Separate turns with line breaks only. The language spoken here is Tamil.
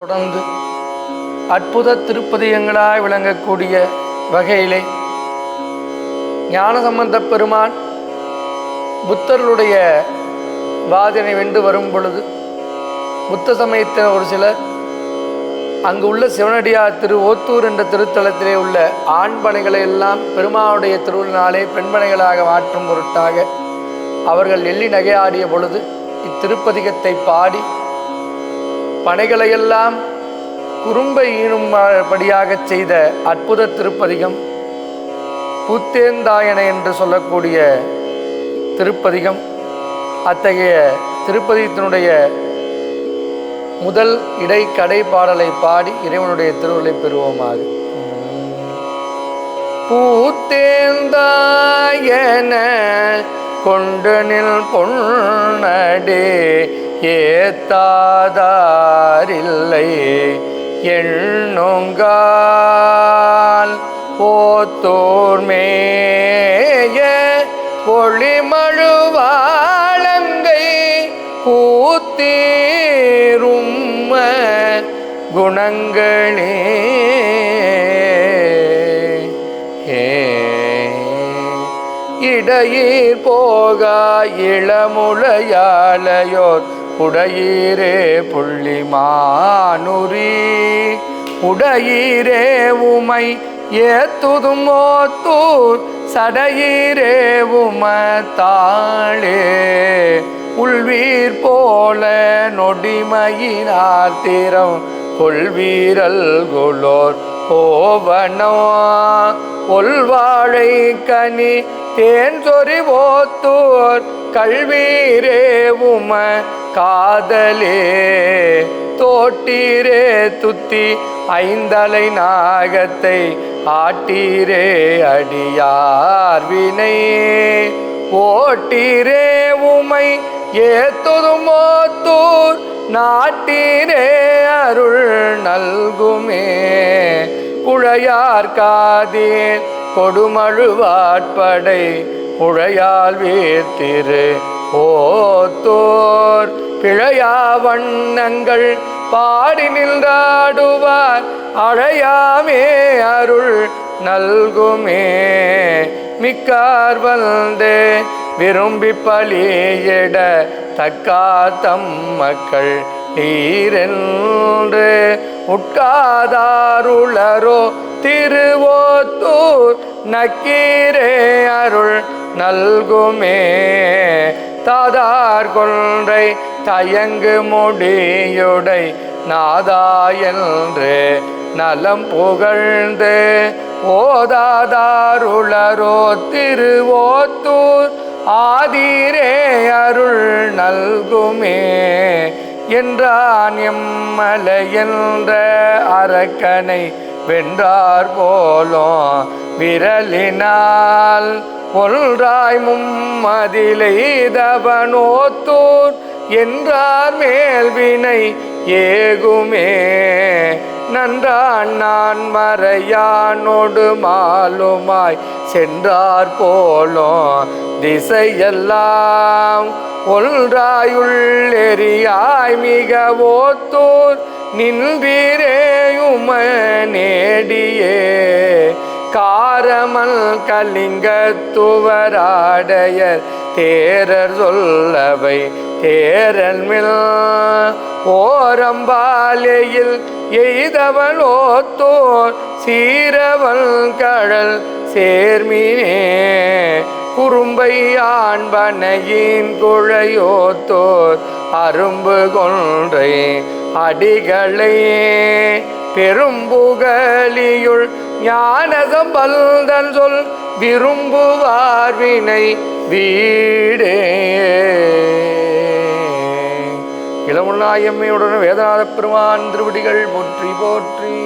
தொடர்ந்து அற்புத திருப்பதிகங்களாய் விளங்கக்கூடிய வகையிலே ஞானசம்பந்தப் பெருமான் புத்தர்களுடைய வாதினை வென்று வரும் பொழுது புத்த சமயத்தின் ஒரு சிலர் அங்கு உள்ள சிவனடியார் திரு ஓத்தூர் என்ற திருத்தலத்திலே உள்ள ஆண்பனைகளை எல்லாம் பெருமானுடைய திருவிழாலே பெண்பனைகளாக மாற்றும் பொருட்டாக அவர்கள் எள்ளி நகையாடிய பொழுது இத்திருப்பதிகத்தை பாடி பனைகளையெல்லாம் குறும்பை ஈனும்படியாக செய்த அற்புத திருப்பதிகம் பூத்தேந்தாயனை என்று சொல்லக்கூடிய திருப்பதிகம். அத்தகைய திருப்பதிகத்தினுடைய முதல் இடை கடை பாடலை பாடி இறைவனுடைய திருவருளை பெறுவோமாக. பூத்தேந்தாயன கொண்டனில் பொன்னடே ஏத்தாதாரில்லை எண்ணுங்கால் போத்தோர் மேய ஒளிமழுவாளங்கை பூத்தீரும் குணங்களே இடையீர் போகா இளமுலையாளையோர் உடையீரே புள்ளிமானுரி உடையீரே உமை ஏத்துதும் ஓத்தூர் சடையீரே உமத்தாளே உள்வீர் போல நொடிமையினார் தீரம் கொள்வீரல் குலோர் ஓவனோ ஒல்வாழை கனி தேன் சொறி ஓத்தூர் கல்வீரே உம காதலே தோட்டீரே துத்தி ஐந்தலை நாகத்தை ஆட்டீரே அடியார் வினை ஓட்டீரே உமை ஏத்துதும் ஓத்தூர் நாட்டீரே அருள் நல்குமே புழையார் காதீர் கொடுமழுவாட்படை உழையால் வீர்த்திரு ஓத்தோர் பிழையா வண்ணங்கள் பாடி நின்றாடுவார் அழையாமே அருள் நல்குமே மிக்கார் வந்தே விரும்பி பலியிட தக்காத்தம் மக்கள் நீரென்று உட்காதாருளரோ திருவோத்தூர் நக்கீரே அருள் நல்குமே தாதார் கொன்றை தயங்கு முடியுடை நாதா என்று நலம் புகழ்ந்து ஓதாதாருளரோ திருவோத்தூர் ஆதீரே அருள் நல்குமே என்றான் எம்மலை என்ற அரக்கனை வென்றார் போலும் விரலினால் ஒன்றாய் மும்மதிலைதவனோத்தூர் என்றார் மேல் வினை ஏகுமே நன்றான் நான் மறையானோடு மாலுமாய் சென்றார் போலும் திசையெல்லாம் ஒன்றாயுள்ளெறியாய் மிக ஓத்தூர் நின்றீரேயும நேடியே காரமல் கலிங்கத்துவராடையர் தேரர் சொல்லவை தேரல் மில் ஓரம்பாலையில் எய்தவன் ஓத்தோர் சீரவன் கடல் சேர்மினே குறும்பை ஆண்பனையின் குழையோத்தோர் அரும்பு கொன்றை அடிகளை பெரும்புகலியுள் ஞானசம்பந்தன் சொல் விரும்புவார் வினை வீடே. இளமுள்ளாயம்மையுடன் வேதநாத பெருமான் திருவடிகள் போற்றி போற்றி.